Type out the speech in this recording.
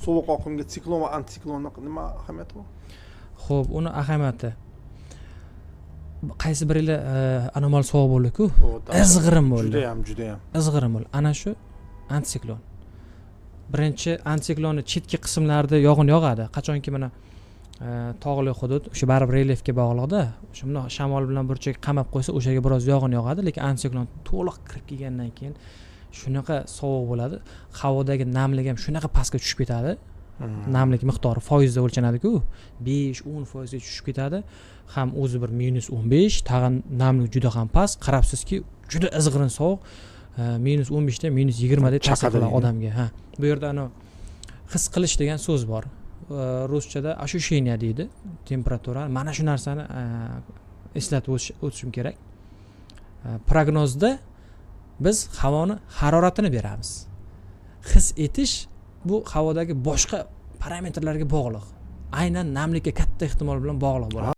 sovuq oqimga siklon va antitsiklonni nima ahamiyati bor? Xo'p, uni ahamiyati qaysi biringlar anomal sovuq bo'ldi-ku? Izg'irin bo'ldi. Judayam. Izg'irin bo'ldi. Ana shu antitsiklon. Birinchi antitsiklonni chetki qismlarida yog'in yog'adi. Qachonki mana tog'li hudud, o'sha baribir relyefga bog'liqda, o'sha bundoq shamol bilan burchak qamab qo'ysa, o'shaga biroz yog'in yog'adi, lekin antitsiklon to'liq kirib kelgandan keyin shunaqa sovuq bo'ladi. Havodagi namlik ham shunaqa pastga tushib ketadi. Namlik miqdori foizda o'lchanadi-ku, 5-10% tushib ketadi. Ham o'zi bir -15, tag'in namlik juda ham past. Qarabsizki, juda izg'irin sovuq. -15 dan -20 deb ta'sir qiladi odamga. Ha. Bu yerda his qilish degan so'z bor. Ruschada ощущение deydi. Temperatura. Mana shu narsani eslatib o'tishim kerak. Prognozda biz havoni haroratini beramiz. His etish bu havodagi boshqa parametrlarga bog'liq. Aynan namlikka katta ehtimol bilan bog'liq bo'ladi.